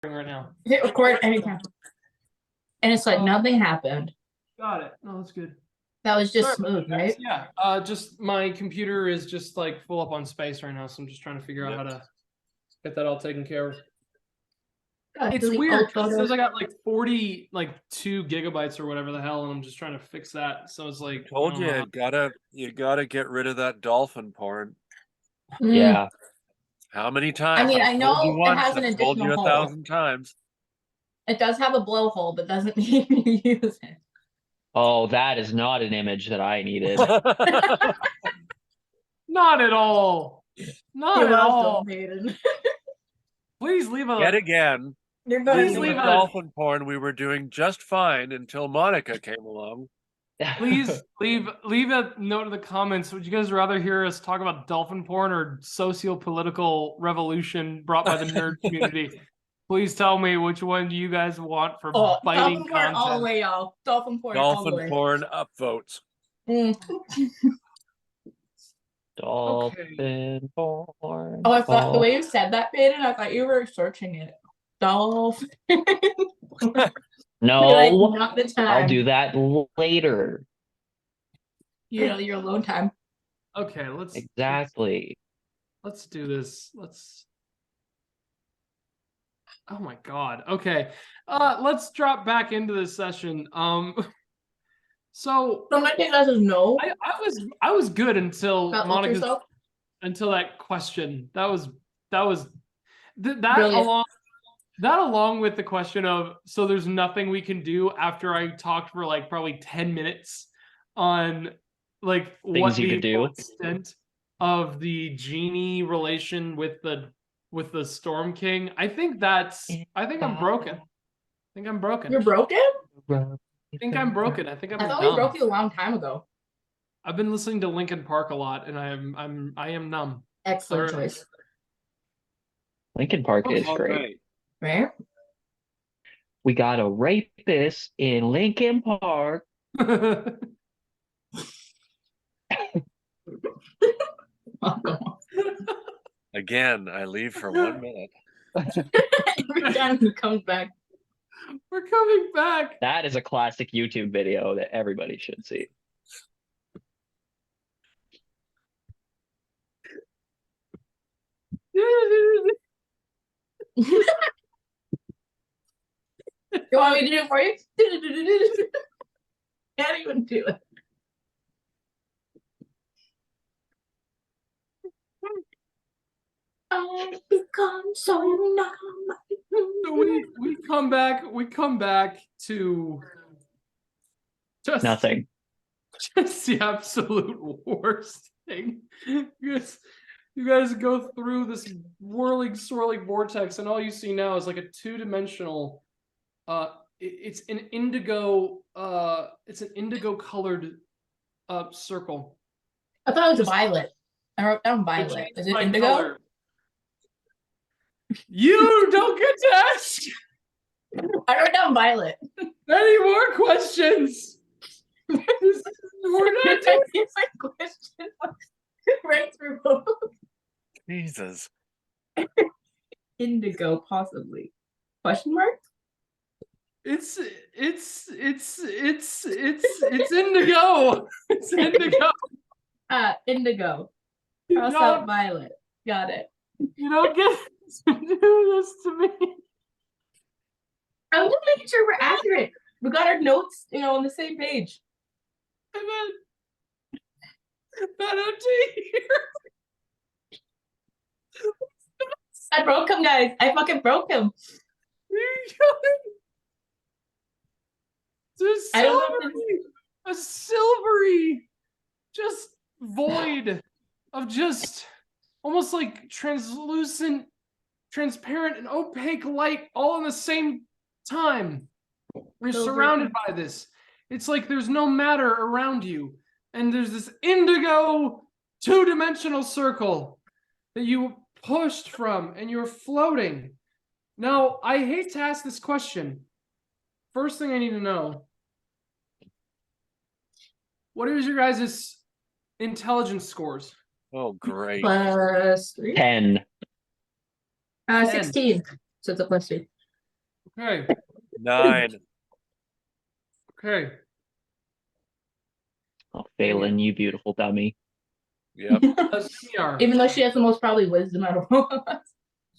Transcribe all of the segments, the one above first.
right now. Hit record anytime. And it's like nothing happened. Got it. No, that's good. That was just smooth, right? Yeah. Just my computer is just like full up on space right now, so I'm just trying to figure out how to get that all taken care of. It's weird because it says I got like 42 gigabytes or whatever the hell, and I'm just trying to fix that. So it's like, told you, you gotta get rid of that dolphin porn. Yeah. How many times? I mean, I know it has an I've told you additional hole. 1,000 times. It does have a blowhole, but doesn't mean you use it. Oh, that is not an image that I needed. Not at all. Not at all. Please leave a. Yet again. Please leave a dolphin porn. We were doing just fine until Monika came along. Please leave a note in the comments. Would you guys rather hear us talk about dolphin porn or socio-political revolution brought by the nerd community? Please tell me which one do you guys want for biting dolphin content. Porn all the way, y'all. Dolphin porn all the way. Dolphin porn upvotes. Dolphin porn. Oh, I thought the way you said that, Padon, I thought you were searching it. Dolphin. No, like, not the time. I'll do that later. You know, your alone time. Okay, let's do this. Oh my god. Okay. Let's drop back into this session. So my thing is no. I was good until Monika, until that question. That was Brilliant. along with the question of, so there's nothing we can do after I talked for like probably 10 minutes on like things what you could do, extent of the genie relation with the Storm King. I think I'm broken. I think I'm broken. You're broken? I think I'm broken. I think I'm I thought numb. we broke you a long time ago. I've been listening to Linkin Park a lot, and I am numb. Excellent choice. Linkin Park is great. Right? We got a rapist in Linkin Park. Again, I leave for 1 minute. Every time he comes back. We're coming back. That is a classic YouTube video that everybody should see. You want me to do it for you? Can't even do it. I've become so numb. So we come back to just nothing. Just the absolute worst thing. You guys go through this whirling, swirling vortex, and all you see now is like a two-dimensional. It's an indigo. It's an indigo colored circle. I thought it was violet. I wrote down violet. Is it indigo? Color. You don't get to ask. I wrote down violet. Any more questions? We're not doing my question right through. Jesus. Indigo, possibly. Question mark? It's indigo. It's indigo. Indigo. Cross out violet. Got it. You don't get to do this to me. I'm just making sure we're accurate. We got our notes, on the same page. And then that empty here. I broke him, guys. I fucking broke him. It's a silvery, just void of just almost like translucent, transparent, and opaque light all in the same time. You're surrounded by this. It's like there's no matter around you. And there's this indigo two-dimensional circle that you pushed from, and you're floating. Now, I hate to ask this question. First thing I need to know, what is your guys' intelligence scores? Oh, great. +3. 10. 16. So it's a +3. Okay. 9. Okay. Oh, Faelyn, you beautiful dummy. Yep. Zummyar. Even though she has the most probably wisdom out of all of us.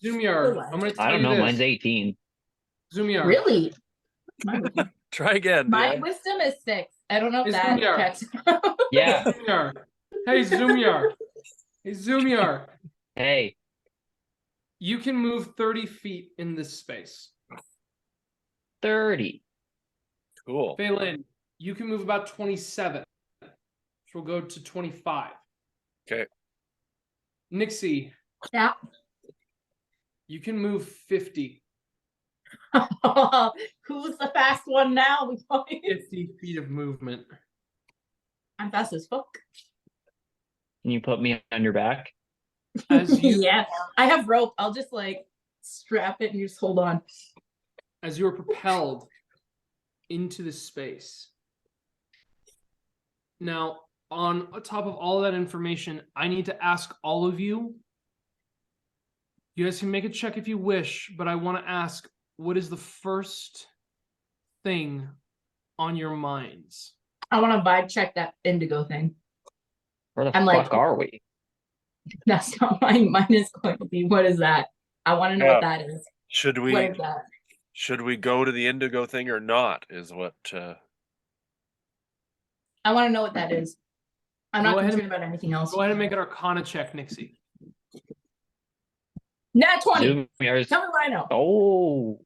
Zummyar. I'm going to tell I don't you know. this. Mine's 18. Zummyar. Really? Try again. My DM. wisdom is 6. I don't know if It's that Zummyar. checks. Yeah. Zummyar. Hey, Zummyar. Hey, Zummyar. Hey. You can move 30 feet in this space. 30. Cool. Faelyn, you can move about 27. Which will go to 25. Okay. Nyxi, Yeah. you can move 50. Who's the fast one now? 50 feet of movement. I'm fast as fuck. Can you put me on your back? As you Yeah. I have rope. I'll just like strap it and you just hold on. as you are propelled into this space. Now, on top of all of that information, I need to ask all of you. You guys can make a check if you wish, but I want to ask, what is the first thing on your minds? I want to vibe check that indigo thing. Where the I'm fuck like- are we? That's not mine. Mine is going to be, what is that? I want to know what that is. Should What we is that? go to the indigo thing or not? Is what I want to know what that is. I'm Go not ahead concerned about anything else. Go ahead and make an Arcana check, Nyxi. Nat 20. Zummyar's- Tell me what I know. Oh.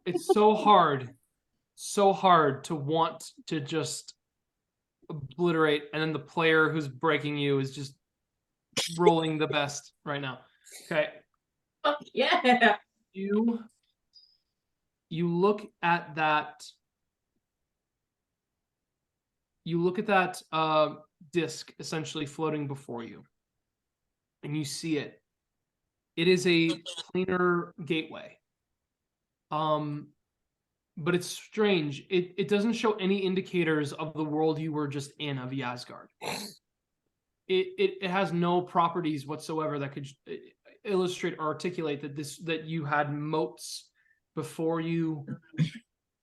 It's so hard to want to just obliterate, and then the player who's breaking you is just rolling the best right now. Okay, Fuck yeah. you look at that. You look at that disc essentially floating before you, and you see it. It is a planar gateway. But it's strange. It doesn't show any indicators of the world you were just in of Ysgard. It has no properties whatsoever that could illustrate or articulate that you had moats before you.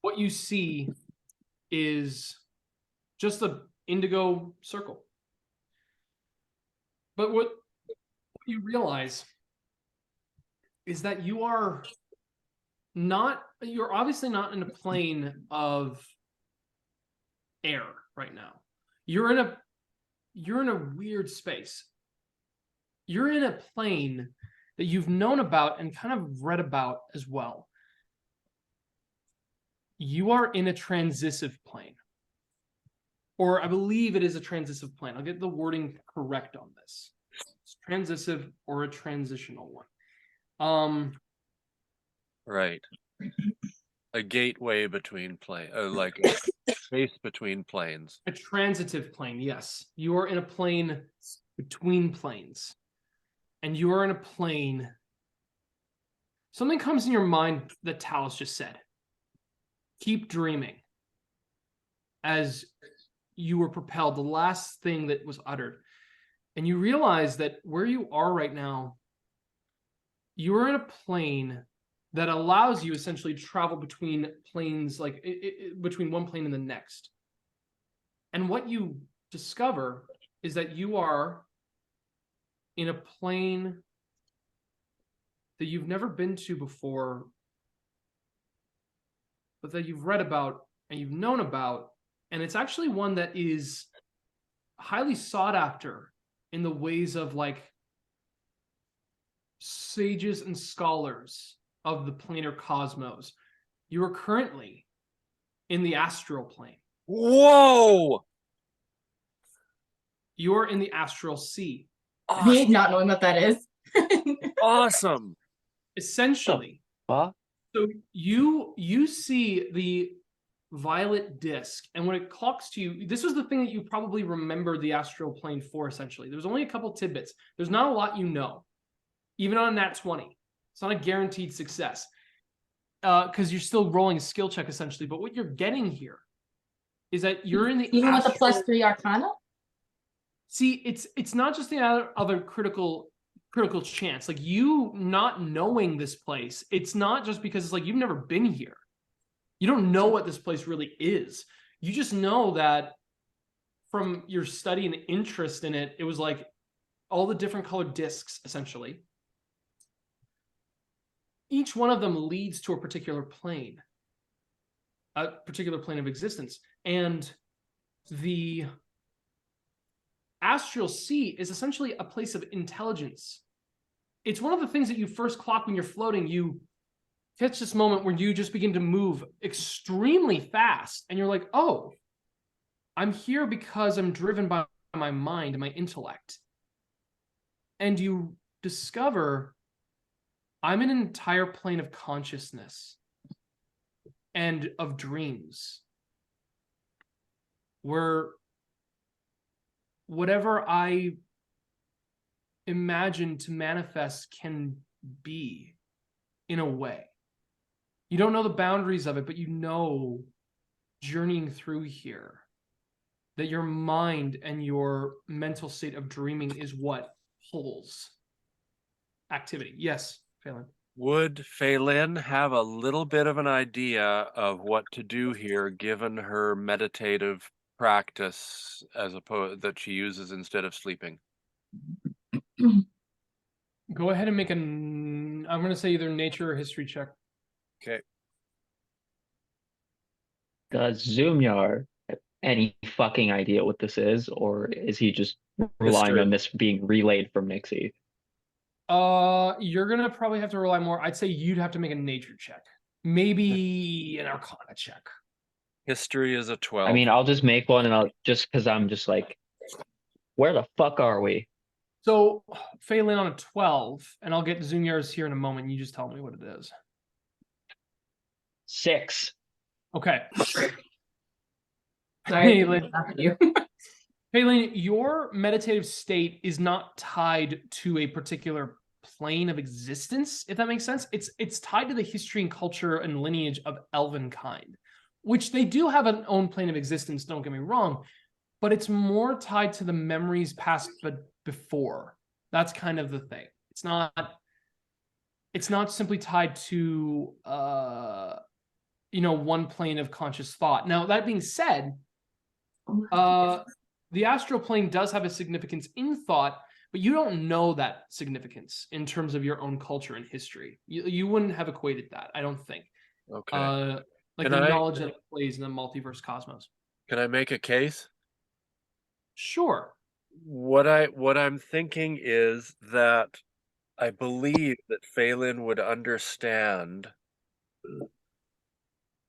What you see is just a indigo circle. But what you realize is that you're obviously not in a plane of air right now. You're in a weird space. You're in a plane that you've known about and kind of read about as well. You are in a transitive plane. Or I believe it is a transitive plane. I'll get the wording correct on this. It's transitive or a transitional one. right. A gateway between like a space between planes. A transitive plane, yes. You are in a plane between planes. And you are in a plane. Something comes in your mind that Talos just said. Keep dreaming. As you were propelled, the last thing that was uttered. And you realize that where you are right now, you are in a plane that allows you essentially to travel between planes, like between one plane and the next. And what you discover is that you are in a plane that you've never been to before, but that you've read about and you've known about. And it's actually one that is highly sought after in the ways of like sages and scholars of the planar cosmos. You are currently in the astral plane. Whoa! You are in the astral sea. Me not knowing what that is. Awesome. Essentially, Huh? so you see the violet disc, and when it clocks to you, this was the thing that you probably remember the astral plane for. Essentially, there's only a couple tidbits. There's not a lot you know, even on a nat 20. It's not a guaranteed success because you're still rolling a skill check essentially. But what you're getting here is that you're in the Even with a astral... +3 Arcana? See, it's not just the other critical critical chance. Like, you not knowing this place, it's not just because it's like you've never been here. You don't know what this place really is. You just know that from your study and interest in it, it was like all the different colored discs, essentially. Each one of them leads to a particular plane of existence. And the astral sea is essentially a place of intelligence. It's one of the things that you first clock when you're floating. You catch this moment where you just begin to move extremely fast, and you're like, oh, I'm here because I'm driven by my mind and my intellect. And you discover I'm in an entire plane of consciousness and of dreams, where whatever I imagine to manifest can be, in a way. You don't know the boundaries of it, but you know, journeying through here, that your mind and your mental state of dreaming is what pulls activity. Yes, Faelyn. Would Faelyn have a little bit of an idea of what to do here, given her meditative practice as opposed that she uses instead of sleeping? Go ahead and make I'm going to say either nature or history check. Okay. Does Zummyar have any fucking idea what this is, or is he just relying History. on this being relayed from Nyxi? You're gonna probably have to rely more. I'd say you'd have to make a nature check, maybe an arcana check. History is a 12. I mean, I'll just make one, and I'll just because I'm just like, where the fuck are we? So Faelyn on a 12, and I'll get Zummyar's here in a moment. You just tell me what it is. 6. Okay. Sorry, Faelyn, you. Faelyn, your meditative state is not tied to a particular plane of existence, if that makes sense. It's tied to the history and culture and lineage of elvenkind, which they do have an own plane of existence, don't get me wrong, but it's more tied to the memories past but before. That's kind of the thing. It's not simply tied to one plane of conscious thought. Now, that being said, the astral plane does have a significance in thought, but you don't know that significance in terms of your own culture and history. You wouldn't have equated that, I don't think. Okay. Like the knowledge that it plays in the multiverse cosmos. Can I make a case? Sure. What I'm thinking is that I believe that Faelyn would understand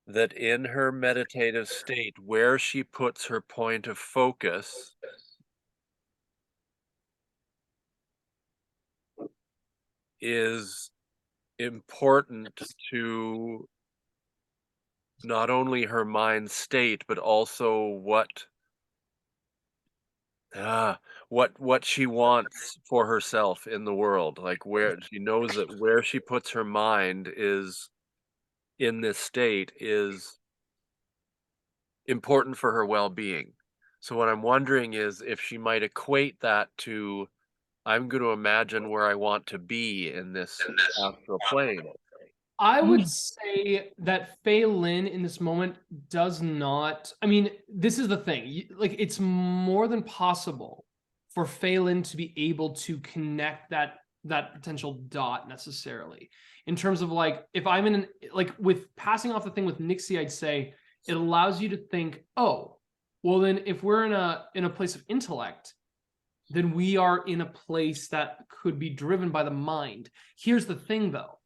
that in her meditative state, where she puts her point of focus is important to not only her mind state, but also what she wants for herself in the world. Like, where she knows that where she puts her mind is in this state is important for her well-being. So what I'm wondering is if she might equate that to, I'm going to imagine where I want to be in this astral plane. I would say that Faelyn in this moment does not. I mean, this is the thing. Like, it's more than possible for Faelyn to be able to connect that potential dot necessarily. In terms of, like, if I'm in with passing off the thing with Nyxi, I'd say it allows you to think, oh, well then if we're in a place of intellect, then we are in a place that could be driven by the mind. Here's the thing though.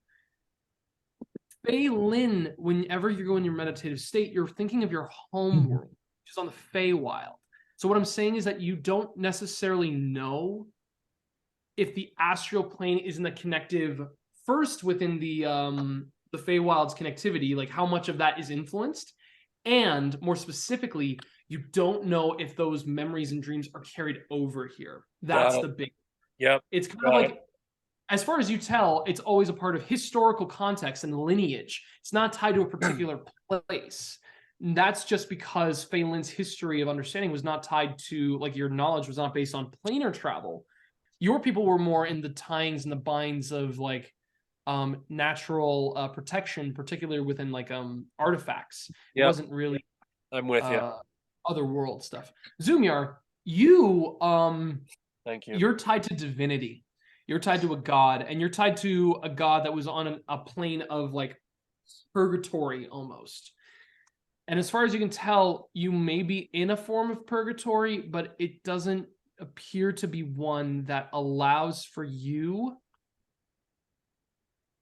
Faelyn, whenever you go in your meditative state, you're thinking of your home world, which is on the Feywild. So what I'm saying is that you don't necessarily know if the astral plane is in the connective first within the Feywild's connectivity, like how much of that is influenced, and more specifically, you don't know if those memories and dreams are carried over here. That's the big. Yep. It's kind of like, as far as you tell, it's always a part of historical context and lineage. It's not tied to a particular place. And that's just because Faelyn's history of understanding was not tied to, like, your knowledge was not based on planar travel. Your people were more in the tyings and the binds of like natural protection, particularly within like artifacts. It Yep. wasn't really I'm with you. other world stuff. Zummyar, you Thank you. you're tied to divinity. You're tied to a god, and you're tied to a god that was on a plane of like purgatory almost. And as far as you can tell, you may be in a form of purgatory, but it doesn't appear to be one that allows for you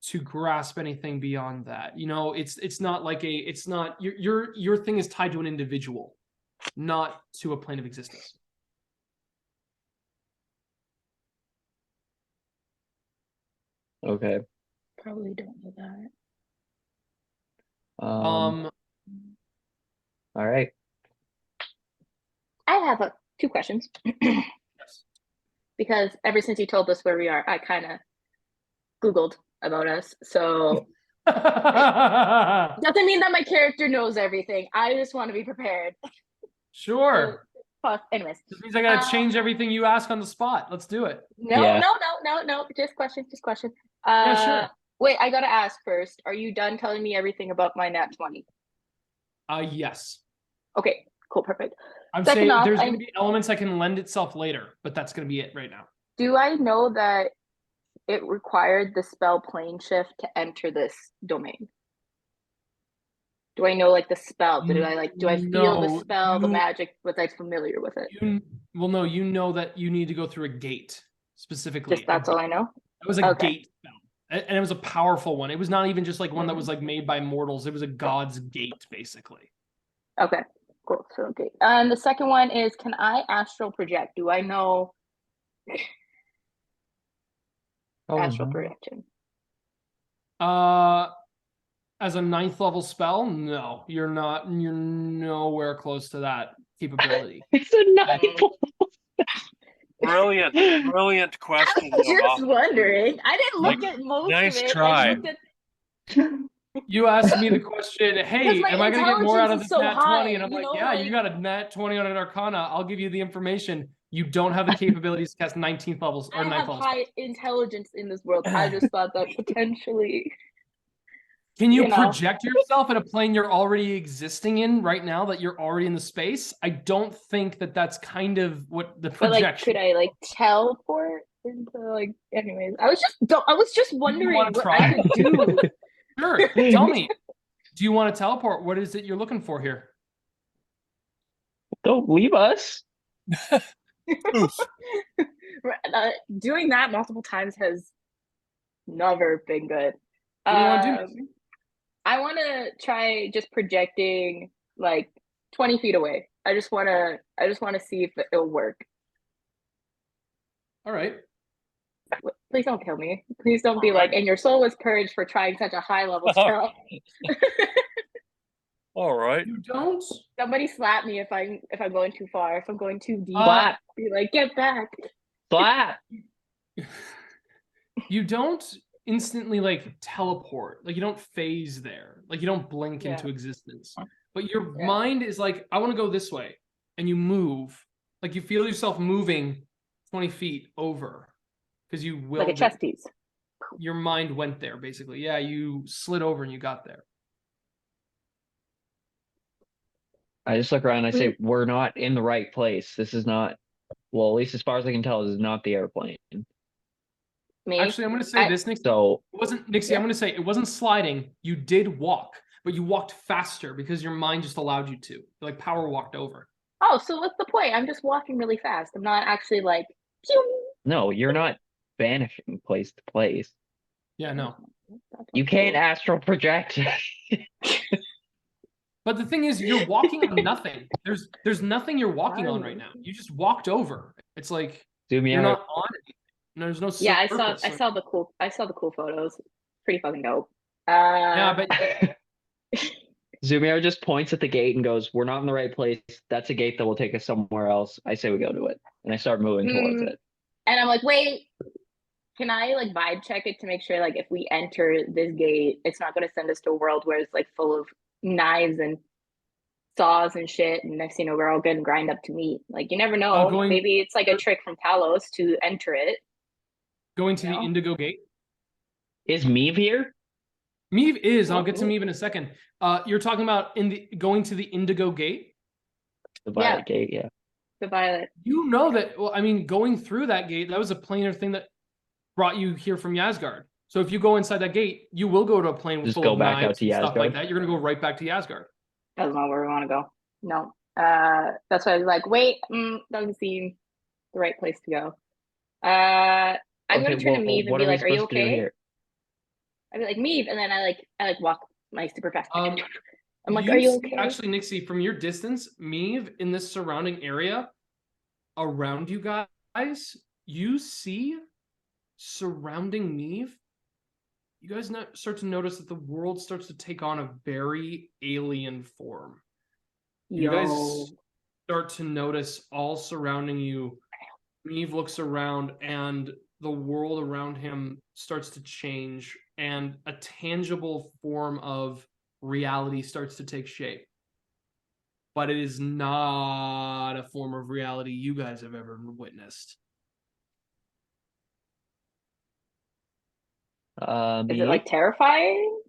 to grasp anything beyond that. You know, it's not like it's not your thing is tied to an individual, not to a plane of existence. Okay. Probably don't know that. All right. I have two questions. Because ever since you told us where we are, I kind of Googled about us. So doesn't mean that my character knows everything. I just want to be prepared. Sure. Anyways. This means I gotta change everything you ask on the spot. Let's do it. No. Just question. Yeah, sure. Wait, I gotta ask first. Are you done telling me everything about my nat 20? Yes. Okay, cool, perfect. I'm Second saying off, there's gonna be elements that can lend itself later, but that's gonna be it right now. Do I know that it required the spell plane shift to enter this domain? Do I know like the spell? Do I feel the spell, the magic? Was I familiar with it? No, you know that you need to go through a gate specifically. Just that's all I know. It was a gate spell. And it was a powerful one. It was not even just like one that was like made by mortals. It was a god's gate, basically. Okay, cool. So okay. And the second one is, can I astral project? Do I know astral projection? As a 9th level spell, no, you're not. You're nowhere close to that capability. It's a 9th level. Brilliant question. Just wondering. I didn't look at most nice of it. try. You asked me the question, hey, am I going to get more out of this nat 20? And I'm like, yeah, you got a nat 20 on an Arcana. I'll give you the information. You don't have the capabilities to cast 19th levels or 9th levels. I have high intelligence in this world. I just thought that potentially... Can you project yourself in a plane you're already existing in right now, that you're already in the space? I don't think that that's kind of what the projection. But like, could I like teleport into like? Anyways, I was just wondering what I could do. Sure, tell me. Do you want to teleport? What is it you're looking for here? Don't leave us. Doing that multiple times has never been good. What do you want to do? I want to try just projecting like 20 feet away. I just want to see if it'll work. All right. Please don't kill me. Please don't be like, and your soul was purged for trying such a high level spell. All right. You don't? Somebody slap me if I'm going too far. If I'm going too deep, be like, get back. Slap. You don't instantly like teleport, like you don't phase there, like you don't blink into existence, but your mind is like, I want to go this way, and you move, like you feel yourself moving 20 feet over because you will, like a chess piece. Your mind went there basically. Yeah, you slid over and you got there. I just look around and I say, we're not in the right place. This is not, well, at least as far as I can tell, this is not the airplane. Me? Actually, I'm going to say this, Nyxi. So it wasn't, Nyxi, I'm going to say it wasn't sliding. You did walk, but you walked faster because your mind just allowed you to. Like power walked over. Oh, so what's the point? I'm just walking really fast. I'm not actually like, pew! No, you're not vanishing place to place. Yeah, no. You can't astral project. But the thing is, you're walking on nothing. There's nothing you're walking on right now. You just walked over. It's like you're not on it. There's no. Yeah, I saw the cool photos. Pretty fucking dope. Yeah, but Zummyar just points at the gate and goes, "We're not in the right place. That's a gate that will take us somewhere else." I say we go to it, and I start moving towards it. And I'm like, wait, can I like vibe check it to make sure like if we enter this gate, it's not going to send us to a world where it's like full of knives and saws and shit, and next thing you know, we're all getting grind up to meat. Like you never know. Maybe it's like a trick from Talos to enter it. Going to the Yeah. Indigo Gate. Is Meave here? Meave is. I'll get to Meave in a second. You're talking about going to the Indigo Gate. The Violet Gate, yeah. The Violet. You know that. Well, I mean, going through that gate, that was a planar thing that brought you here from Ysgard. So if you go inside that gate, you will go to a plane Just full go of back out knives to and stuff like Ysgard? that. You're gonna go right back to Ysgard. That's not where we want to go. No. That's why I was like, wait, doesn't seem the right place to go. I'm gonna turn to Meave and what be are we like, "Are you supposed to do okay?" here? I'd be like, "Meave," and then I walk my super fast. I'm like, You "Are you see- okay?" Actually, Nyxi, from your distance, Meave in this surrounding area around you guys, you see surrounding Meave, you guys start to notice that the world starts to take on a very alien form. You guys start to notice all surrounding you. Meave looks around and the world around him starts to change and a tangible form of reality starts to take shape. But it is not a form of reality you guys have ever witnessed. Is it Meave, like terrifying?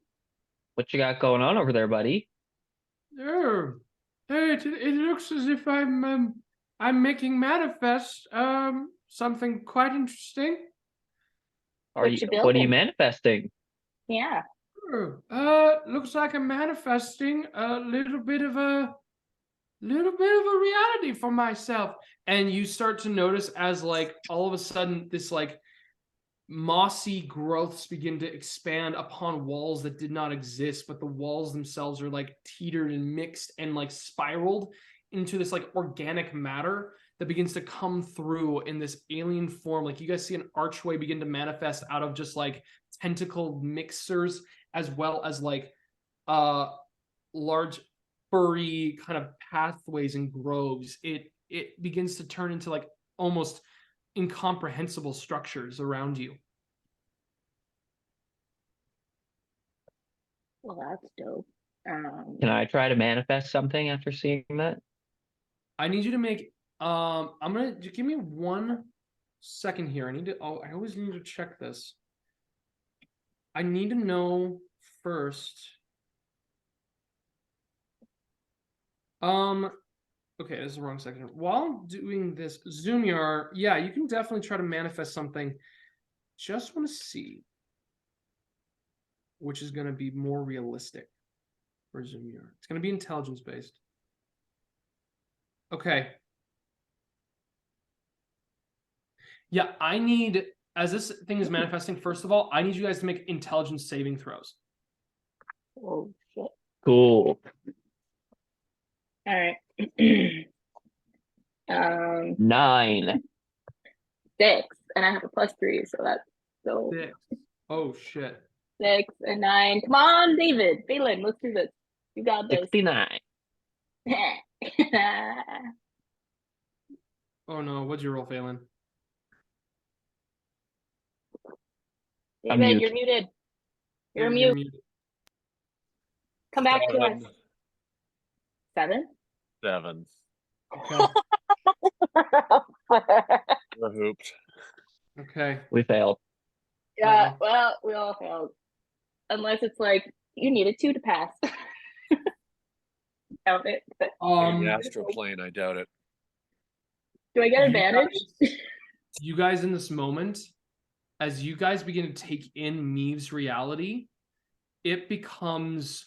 what you got going on over there, buddy? Oh, it looks as if I'm making manifest something quite interesting. What are you building? manifesting? Yeah. Looks like I'm manifesting a little bit of a reality for myself. And you start to notice as like all of a sudden this like mossy growths begin to expand upon walls that did not exist, but the walls themselves are like teetered and mixed and like spiraled into this like organic matter that begins to come through in this alien form. Like you guys see an archway begin to manifest out of just like tentacled mixers, as well as like large furry kind of pathways and groves. It begins to turn into like almost incomprehensible structures around you. Well, that's dope. Can I try to manifest something after seeing that? I need you to make I'm gonna just give me 1 second here. I always need to check this. I need to know first. Okay, this is the wrong second. While I'm doing this, Zummyar, yeah, you can definitely try to manifest something. Just want to see which is going to be more realistic for Zummyar. It's going to be intelligence based. Okay. Yeah, I need, as this thing is manifesting, first of all, I need you guys to make intelligence saving throws. Oh shit. Cool. All right. 9. 6, and I have a +3, so that's so 6. Oh shit. 6 and 9. Come on, David. Faelyn, let's do this. You got this. 69. Oh no, what'd you roll, Faelyn? I'm David, mute. you're muted. You're David, mute. Come back to us. 7? 7. Okay. We're hooped. Okay. We failed. Yeah, well, we all failed. Unless it's like, you needed 2 to pass. Doubt it. But In the astral plane, I doubt it. do I get advantage? You guys in this moment, as you guys begin to take in Meave's reality, it becomes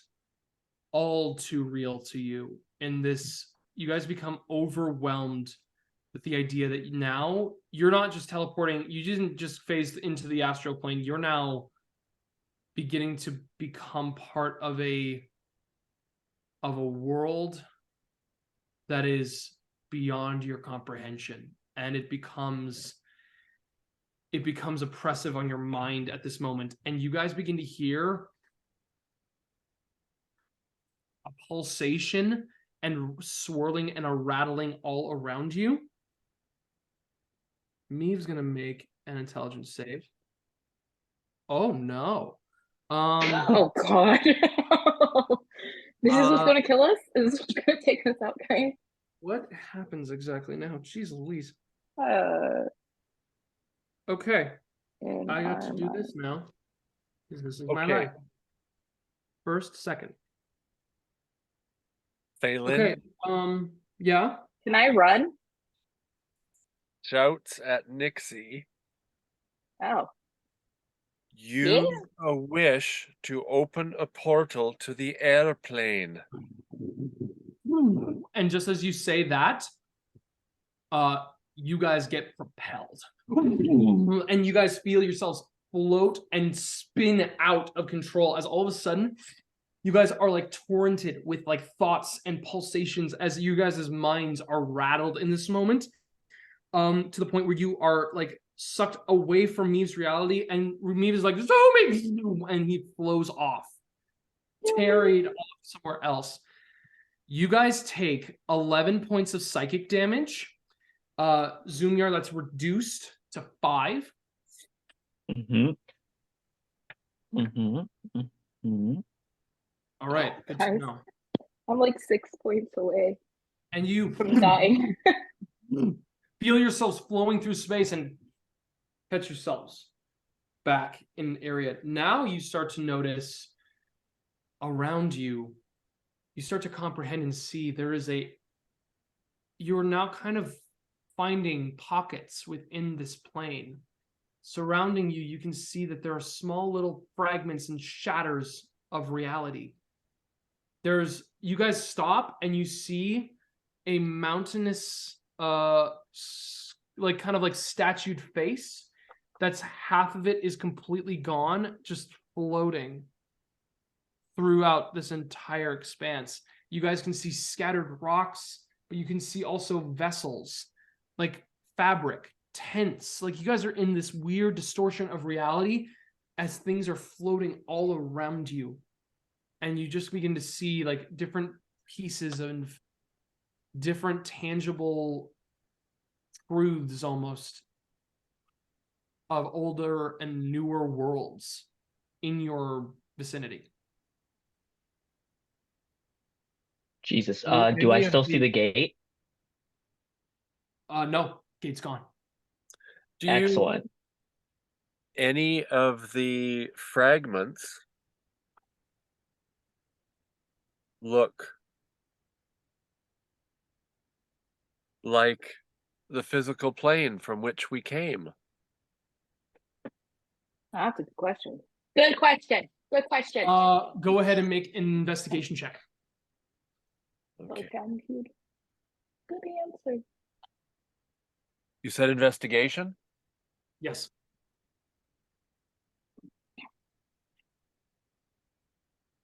all too real to you. In this, you guys become overwhelmed with the idea that now you're not just teleporting, you didn't just phase into the astral plane, you're now beginning to become part of a world that is beyond your comprehension, and it becomes oppressive on your mind at this moment, and you guys begin to hear a pulsation and swirling and a rattling all around you. Meave's gonna make an intelligence save. Oh no. Oh god. This is what's gonna kill us? Is this what's gonna take us out, guys? What happens exactly now? Jeez Louise. Uh Okay. in I got our to do mind. this now. Because this is my Okay. life. First, second. Faelyn Okay. Yeah. Can I run? shouts at Nyxi, Oh, "Use a wish to open a portal to the airplane." And just as you say that, you guys get propelled. And you guys feel yourselves float and spin out of control as all of a sudden you guys are like torrented with like thoughts and pulsations as you guys' minds are rattled in this moment. To the point where you are like sucked away from Meave's reality, and Meave is like, zooming, and he flows off, carried off somewhere else. You guys take 11 points of psychic damage. Zummyar, that's reduced to 5. All right, good to Guys. know. I'm like 6 points away And you from dying. feel yourselves flowing through space and catch yourselves back in an area. Now you start to notice around you, you start to comprehend and see you're now kind of finding pockets within this plane. Surrounding you, you can see that there are small little fragments and shatters of reality. You guys stop and you see a mountainous, like kind of like statued face. That's half of it is completely gone, just floating throughout this entire expanse. You guys can see scattered rocks, but you can see also vessels, like fabric, tents. Like you guys are in this weird distortion of reality as things are floating all around you. And you just begin to see like different pieces of different tangible truths almost of older and newer worlds in your vicinity. Jesus. Do Do I any of still see the- the gate? No, gate's gone. Do you, Excellent. any of the fragments look like the physical plane from which we came? That's a good question. Good question. Good question. Go ahead and make an investigation check. Okay. Good answer. You said investigation? Yes.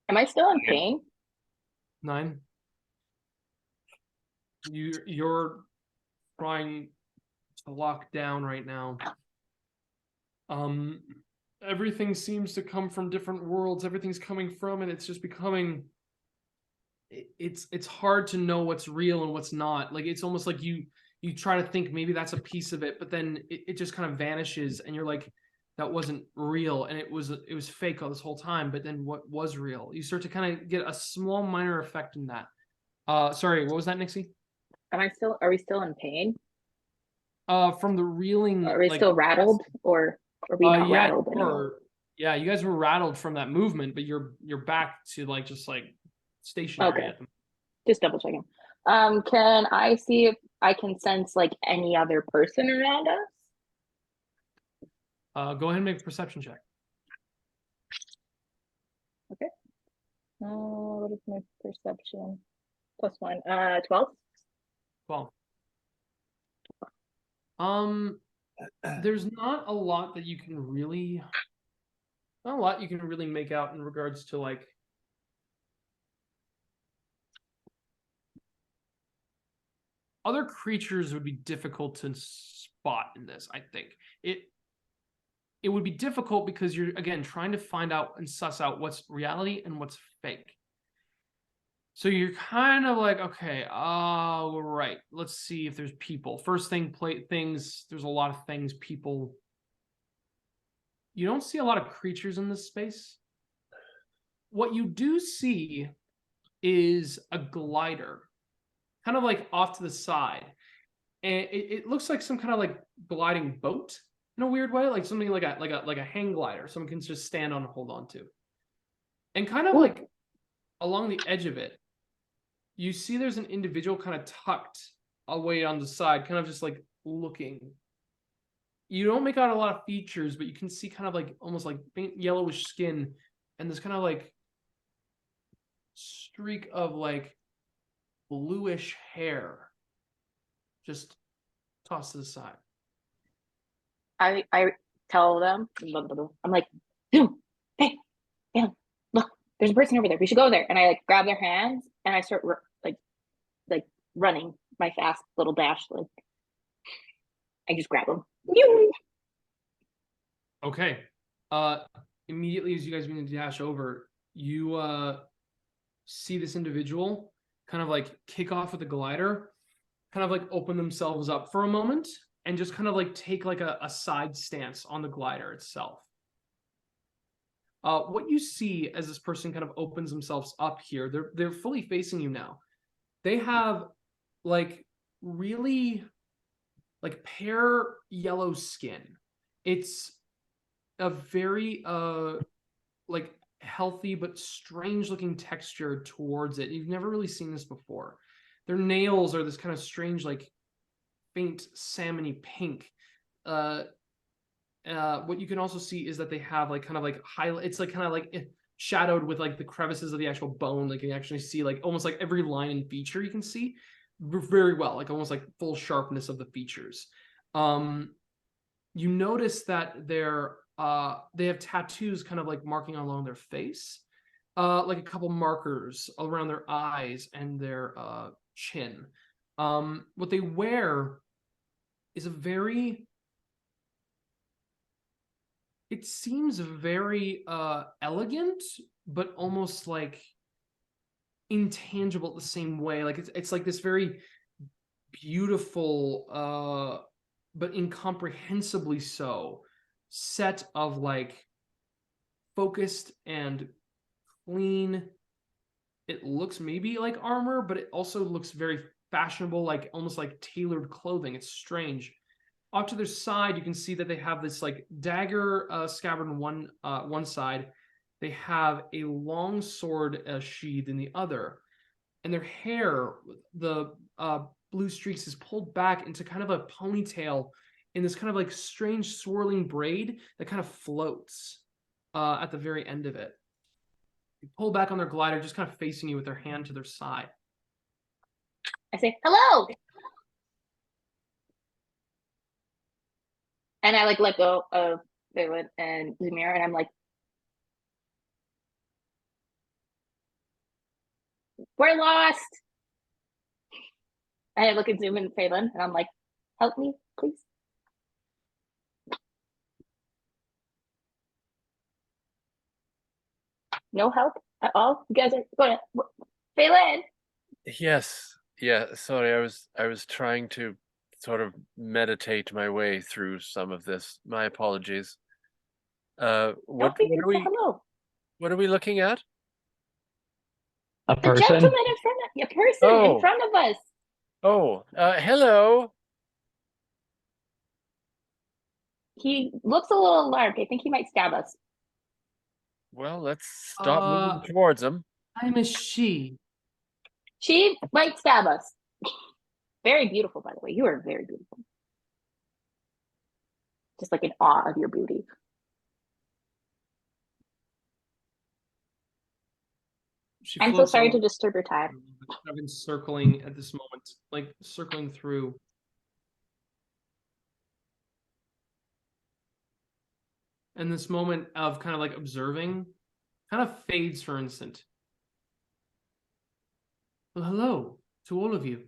Am I still in pain? 9. You're trying to lock down right now. Everything seems to come from different worlds. Everything's coming from it. It's just becoming. It's hard to know what's real and what's not. Like it's almost like you try to think maybe that's a piece of it, but then it just kind of vanishes, and you're like, that wasn't real, and it was fake all this whole time. But then what was real? You start to kind of get a small minor effect in that. Sorry, what was that, Nyxi? Are we still in pain? From the reeling. Are we like, still rattled, or are we not yeah, rattled anymore? Yeah, you guys were rattled from that movement, but you're back to like just like stationary Okay. at them. Just double checking. Can I see if I can sense like any other person around us? Go ahead and make a perception check. Okay. What is my perception? +1. 12. Well, there's not a lot that you can really make out in regards to like other creatures. Would be difficult to spot in this. I think it would be difficult because you're again trying to find out and suss out what's reality and what's fake. So you're kind of like, okay, right. Let's see if there's people. First thing, things. There's a lot of things, people. You don't see a lot of creatures in this space. What you do see is a glider, kind of like off to the side. And it looks like some kind of like gliding boat, in a weird way, like something like a hang glider, someone can just stand on and hold on to. And kind of Ooh. like along the edge of it, you see there's an individual kind of tucked away on the side, kind of just like looking. You don't make out a lot of features, but you can see kind of like almost like faint yellowish skin and this kind of like streak of like bluish hair just tossed to the side. I tell them, I'm like, Zoom, hey, look, there's a person over there. We should go there. And I like grab their hands and I start like running my fast little dash. Like I just grab them. Okay. Immediately as you guys begin to dash over, you see this individual kind of like kick off with the glider, kind of like open themselves up for a moment, and just kind of like take like a side stance on the glider itself. What you see as this person kind of opens themselves up here, they're fully facing you now. They have like really like pear yellow skin. It's a very like healthy but strange looking texture towards it. You've never really seen this before. Their nails are this kind of strange like faint salmony pink. What you can also see is that they have like kind of like highlight. It's like kind of like shadowed with like the crevices of the actual bone. Like you can actually see like almost like every line and feature you can see very well, like almost like full sharpness of the features. You notice that they have tattoos kind of like marking along their face, like a couple markers around their eyes and their chin. What they wear is it seems very elegant, but almost like intangible at the same way. Like it's like this very beautiful but incomprehensibly so set of like focused and clean. It looks maybe like armor, but it also looks very fashionable, like almost like tailored clothing. It's strange. Off to their side, you can see that they have this like dagger scabbard on one side. They have a long sword sheathed in the other, and their hair, the blue streaks, is pulled back into kind of a ponytail in this kind of like strange swirling braid that kind of floats at the very end of it. They pull back on their glider, just kind of facing you with their hand to their side. I say, hello. And I like let go of Faelyn and Zummyar, and I'm like, we're lost. And I look at Zoom and Faelyn, and I'm like, help me, please. No help at all? You guys are going to... Faelyn! Yes. Yeah, sorry, I was trying to sort of meditate my way through some of this. My apologies. What are we looking at? A The person? gentleman in front of you, person in front of us. Oh, hello. He looks a little alarmed. I think he might stab us. Well, let's stop moving towards him. I'm a she. She might stab us. Very beautiful, by the way. You are very beautiful. Just like in awe of your beauty. I'm so sorry to disturb your time. I've been circling at this moment, like circling through. And this moment of kind of like observing kind of fades for an instant. Well, hello to all of you.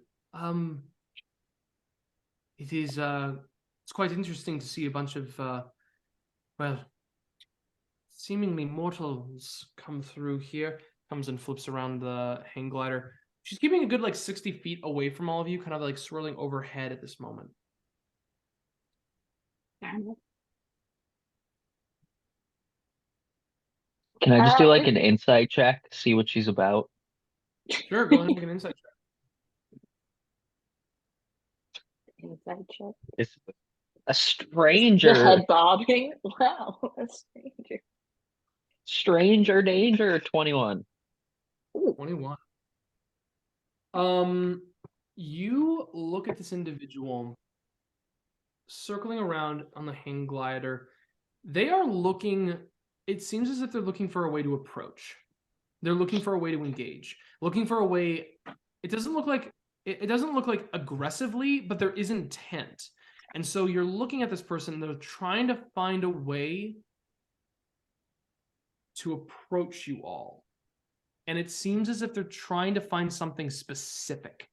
It's quite interesting to see a bunch of well, seemingly mortals come through here. Comes and flips around the hang glider. She's keeping a good like 60 feet away from all of you, kind of like swirling overhead at this moment. Can I just do like an insight check, see what she's about? Sure, go ahead and make an insight check. Inside check. It's A The stranger. head bobbing. Wow, a stranger. Stranger danger. 21. Ooh. 21. You look at this individual circling around on the hang glider. They are looking, it seems as if they're looking for a way to approach. They're looking for a way to engage. Looking for a way, it doesn't look like aggressively, but there is intent. And so you're looking at this person, they're trying to find a way to approach you all. And it seems as if they're trying to find something specific.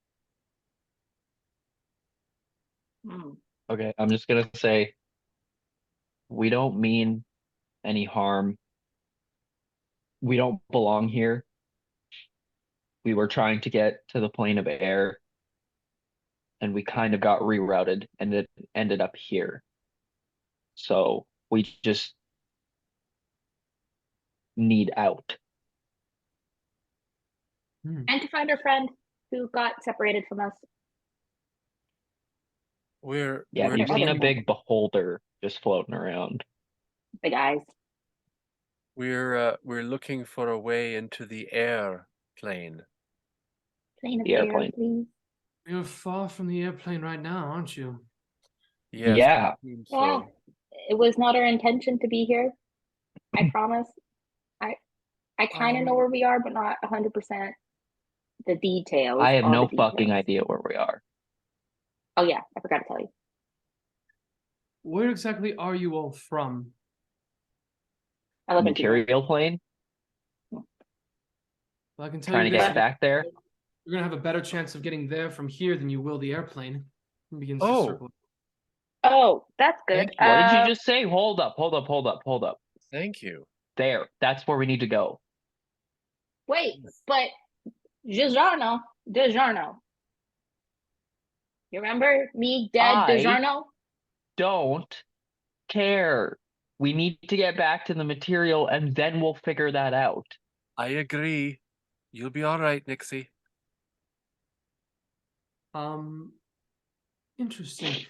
Okay, I'm just gonna say we don't mean any harm. We don't belong here. We were trying to get to the plane of air, and we kind of got rerouted, and it ended up here. So we just need out. And to find our friend who got separated from us. We're You've seen a looking, big beholder just floating around. Big eyes. we're looking for a way into the airplane. Plane of The air, airplane. please. You're far from the airplane right now, aren't you? Yes, Yeah. it seems Yeah. so. It was not our intention to be here. I promise. I kind of know where we are, but not 100%. The details. I have all no the fucking details. idea where we are. Oh yeah, I forgot to tell you. Where exactly are you all from? I live in Cuba. Material plane? Well, I can tell Trying you to this, get back there? you're going to have a better chance of getting there from here than you will the airplane. It begins to Oh. circle. Oh, that's good. Thank you. What did you just say? Hold up. Thank you. There. That's where we need to go. Wait, but DiGiorno. You remember me, dead I- DiGiorno? Don't care. We need to get back to the material and then we'll figure that out. I agree. You'll be all right, Nyxi. Interesting.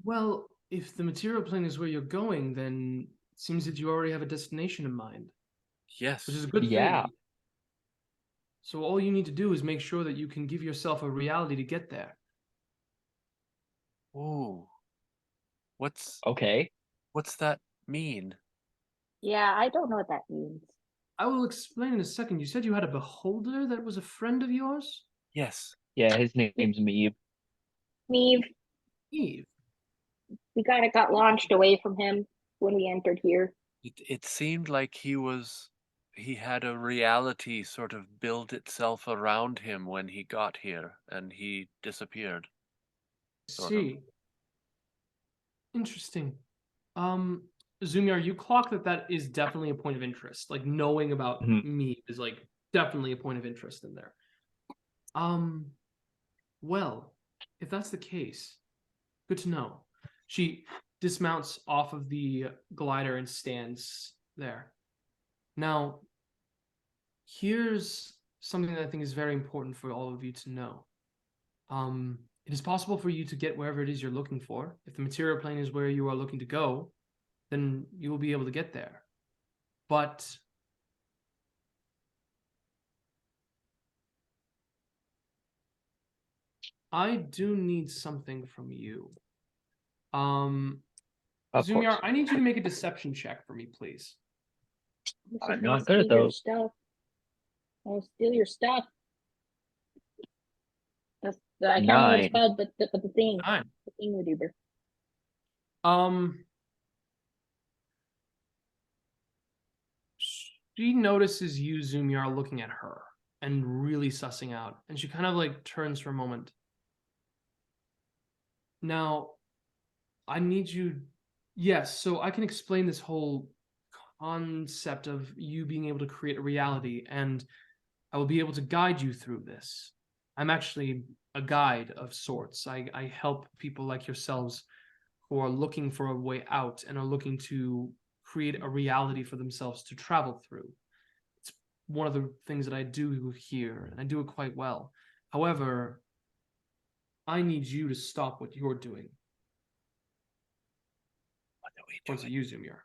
Well, if the material plane is where you're going, then it seems that you already have a destination in mind, Yes. which is a good Yeah. thing. So all you need to do is make sure that you can give yourself a reality to get there. Ooh. What's Okay. that mean? Yeah, I don't know what that means. I will explain in a second. You said you had a beholder that was a friend of yours? Yes. Yeah, his name's Meeb. Neve, Eve. we kind of got launched away from him when we entered here. It seemed like he had a reality sort of build itself around him when he got here and he disappeared. Sort of. See. Interesting. Zummyar, you clock that is definitely a point of interest. Like knowing about me is like definitely a point of interest in there. Well, if that's the case, good to know. She dismounts off of the glider and stands there. Now, here's something that I think is very important for all of you to know. It is possible for you to get wherever it is you're looking for. If the material plane is where you are looking to go, then you will be able to get there. But I do need something from you. Of Zummyar, course. I need you to make a deception check for me, please. I'm not good at those. Stuff. I'll steal your stuff. I can't remember what it's 9. called, but the thing. 9. The thing we do. She notices you, Zummyar, looking at her and really sussing out, and she kind of like turns for a moment. Now, I need you. Yes, so I can explain this whole concept of you being able to create a reality, and I will be able to guide you through this. I'm actually a guide of sorts. I help people like yourselves who are looking for a way out and are looking to create a reality for themselves to travel through. It's one of the things that I do here, and I do it quite well. However, I need you to stop what you're doing. Points at you, Zummyar.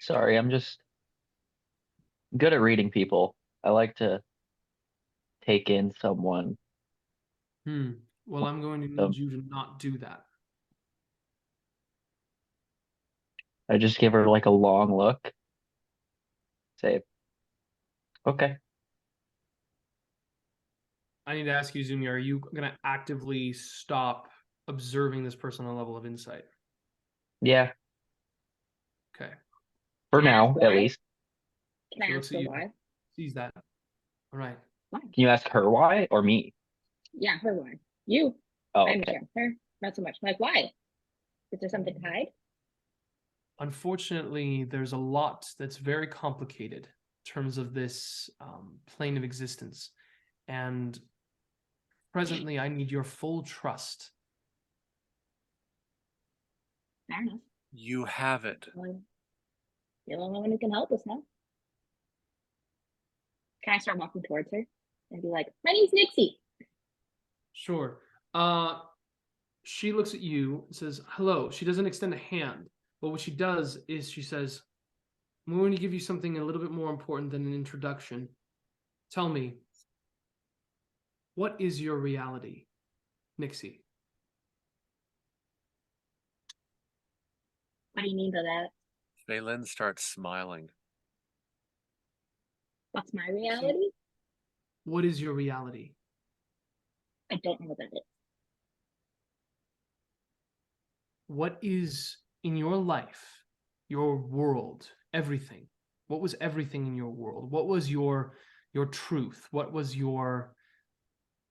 Sorry, I'm just good at reading people. I like to take in someone. Well, I'm going to need you to not do that. I just give her like a long look. Say, okay. I need to ask you, Zummyar, are you going to actively stop observing this person on a level of insight? Yeah, Okay. for Can I now ask at why? least. Can I She ask looks her at you. why? Sees that. All right. Why? Can you ask her why or me? Yeah, her why. You. Oh, I okay. understand. Her, not so much. Like, why? Is there something to hide? Unfortunately, there's a lot that's very complicated in terms of this plane of existence. And presently, I need your full trust. Fair enough. You have it. Well, you're the only one who can help us now. Can I start walking towards her and be like, my name's Nyxi? Sure. She looks at you and says, hello. She doesn't extend a hand, but what she does is she says, I'm going to give you something a little bit more important than an introduction. Tell me, what is your reality, Nyxi? What do you mean by that? Faelyn starts smiling. What's my reality? What is your reality? I don't know what that is. What is in your life, your world, everything? What was everything in your world? What was your truth? What was your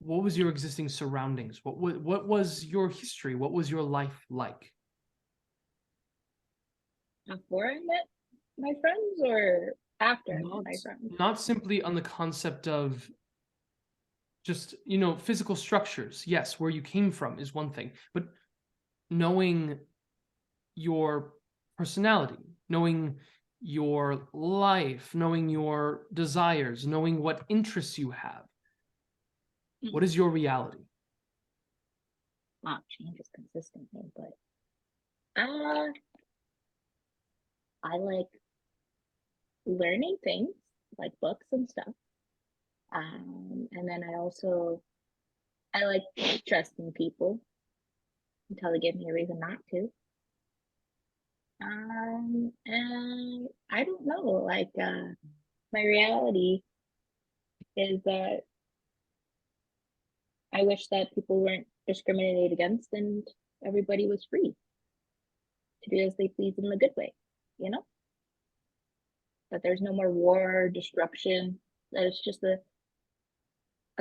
existing surroundings? What was your history? What was your life like? Before I met my friends or after I met my friends? Not simply on the concept of just, physical structures. Yes, where you came from is one thing, but knowing your personality, knowing your life, knowing your desires, knowing what interests you have. What is your reality? Wow, changes consistently, but I like learning things, like books and stuff. And then I like trusting people until they give me a reason not to. And I don't know, like my reality is that I wish that people weren't discriminated against and everybody was free to do as they please in the good way, that there's no more war, disruption, that it's just a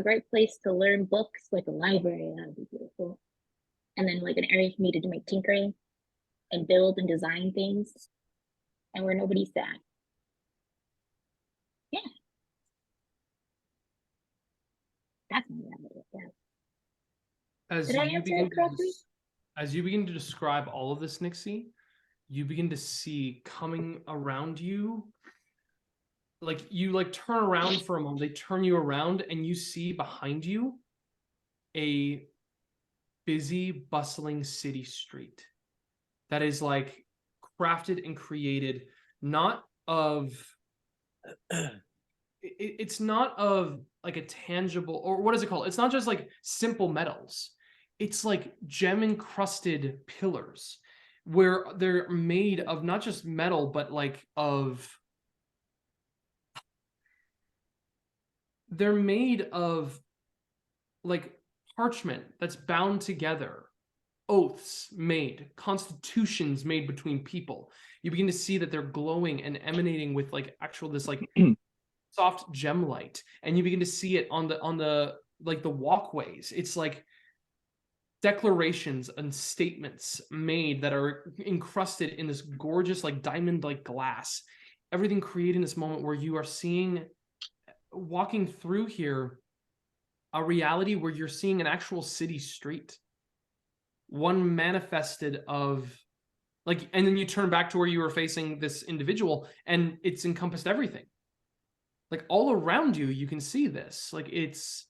great place to learn books, like a library. That would be beautiful. And then like an area for me to do my tinkering and build and design things, and where nobody's sad. Yeah, that's my reality. Yeah. Did I answer it correctly? As you begin to describe all of this, Nyxi, you begin to see coming around you, like you turn around for a moment, they turn you around and you see behind you a busy, bustling city street that is like crafted and created not of it's not of like a tangible, or what is it called? It's not just like simple metals. It's like gem encrusted pillars where they're made of not just metal, but they're made of like parchment that's bound together, oaths made, constitutions made between people. You begin to see that they're glowing and emanating with like actual this like soft gem light, and you begin to see it on the like the walkways. It's like declarations and statements made that are encrusted in this gorgeous like diamond like glass, everything creating this moment where you are seeing, walking through here, a reality where you're seeing an actual city street, one manifested of like, and then you turn back to where you were facing this individual and it's encompassed everything. Like all around you, you can see this. Like it's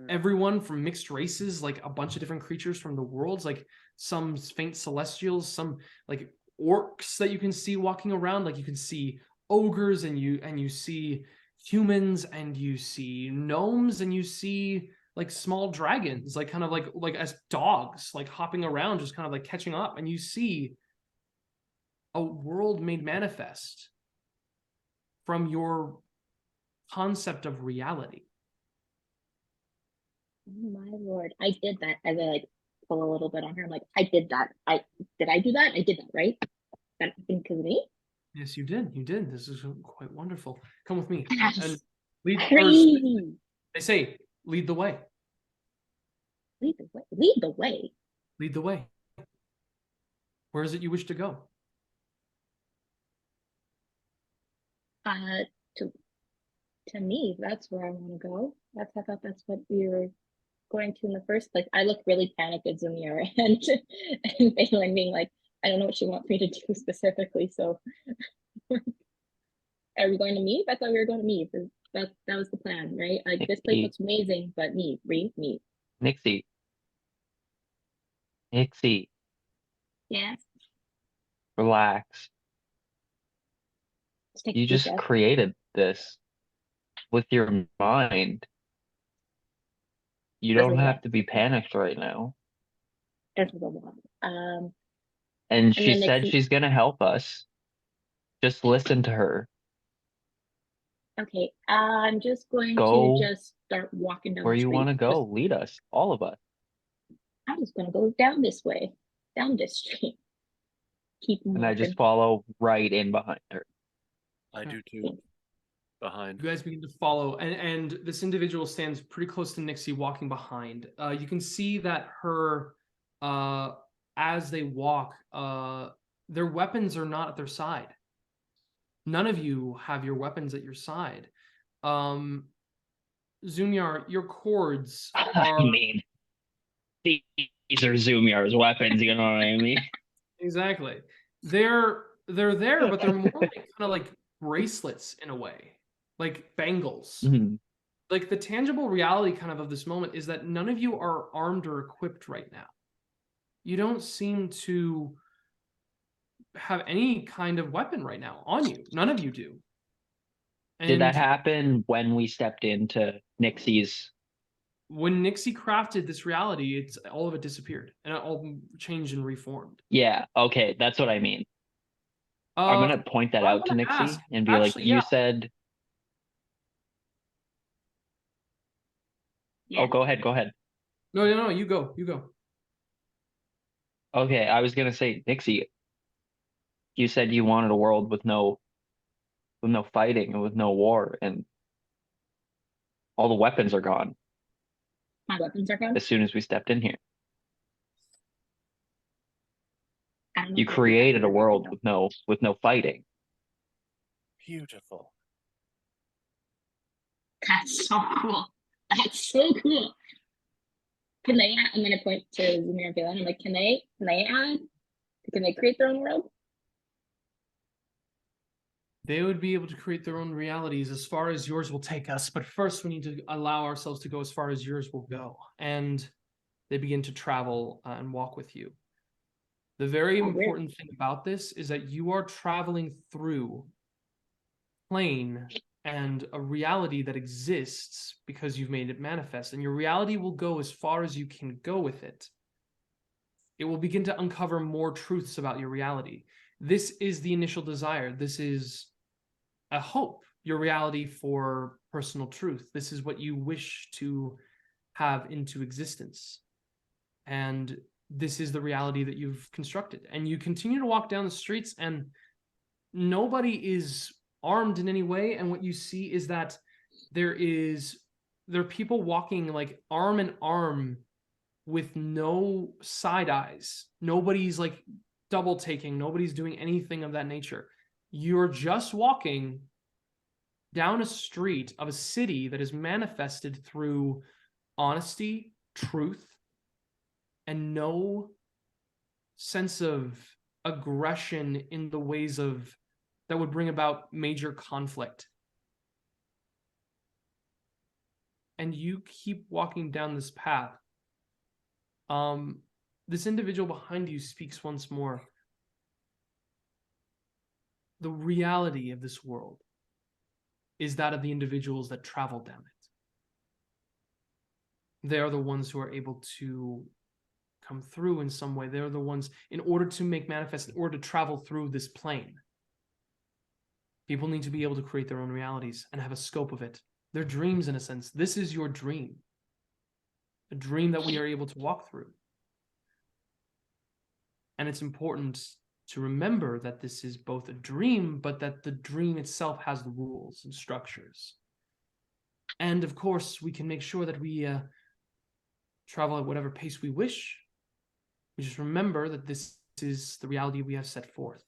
everyone from mixed races, like a bunch of different creatures from the worlds, like some faint celestials, some like orcs that you can see walking around, like you can see ogres, and you see humans, and you see gnomes, and you see like small dragons, like kind of like as dogs, like hopping around, just kind of like catching up, and you see a world made manifest from your concept of reality. Oh my lord, I did that. As I like pull a little bit on her, I'm like, I did that. I do that? I did that, right? That happened because of me? Yes, you did. You did. This is quite wonderful. Come with me. That's And lead first. crazy. They say, lead the way. Lead the way. Lead the way. Lead the way. Where is it you wish to go? To me, that's where I want to go. I thought that's what we were going to in the first place. I look really panicked at Zummyar and Faelyn being like, I don't know what she wants me to do specifically. So, are we going to meet? I thought we were going to meet. That was the plan, right? Like this place looks amazing, but meet. Nyxi. Yes. Relax. You just created this with your mind. You don't have to be panicked right now. This is a lot. And she said she's gonna help us. Just listen to her. Okay, I'm just going Go to just start walking down where the you street. want to go. Lead us, all of us. I'm just gonna go down this way, down this street. Keep moving. And I just follow right in behind her. I do too. Behind. You guys begin to follow, and this individual stands pretty close to Nyxi, walking behind. You can see that her, as they walk, their weapons are not at their side. None of you have your weapons at your side. Zummyar, your cords are... I mean, these are Zummyar's weapons, you know what I mean? Exactly. They're there, but they're more like kind of like bracelets in a way. Like bangles. Mm-hmm. Like the tangible reality kind of this moment is that none of you are armed or equipped right now. You don't seem to have any kind of weapon right now on you. None of you do. Did that happen when we stepped into Nyxi's? When Nyxi crafted this reality, all of it disappeared and it all changed and reformed. Yeah, okay, that's what I mean. I'm gonna point that out to Nyxi and be like, you said... Yeah. Oh, go ahead. No, you go. Okay, I was gonna say, Nyxi, you said you wanted a world with no fighting and with no war, and all the weapons are gone. My weapons are gone? As soon as we stepped in here. You created a world with no fighting. Beautiful. That's so cool. That's so cool. Can they add? I'm gonna point to Zummyar and Faelyn. I'm like, can they add? Can they create their own world? They would be able to create their own realities as far as yours will take us. But first, we need to allow ourselves to go as far as yours will go. And they begin to travel and walk with you. The very important thing about this is that you are traveling through plane and a reality that exists because you've made it manifest. And your reality will go as far as you can go with it. It will begin to uncover more truths about your reality. This is the initial desire. This is a hope, your reality for personal truth. This is what you wish to have into existence. And this is the reality that you've constructed. And you continue to walk down the streets and nobody is armed in any way. And what you see is that there are people walking like arm in arm with no side eyes. Nobody's like double taking. Nobody's doing anything of that nature. You're just walking down a street of a city that is manifested through honesty, truth, and no sense of aggression in the ways of that would bring about major conflict. and you keep walking down this path, this individual behind you speaks once more. The reality of this world is that of the individuals that travel down it. They are the ones who are able to come through in some way. They're the ones, in order to make manifest, in order to travel through this plane, people need to be able to create their own realities and have a scope of it. Their dreams, in a sense. This is your dream. A dream that we are able to walk through. And it's important to remember that this is both a dream, but that the dream itself has the rules and structures. And of course, we can make sure that we travel at whatever pace we wish. We just remember that this is the reality we have set forth.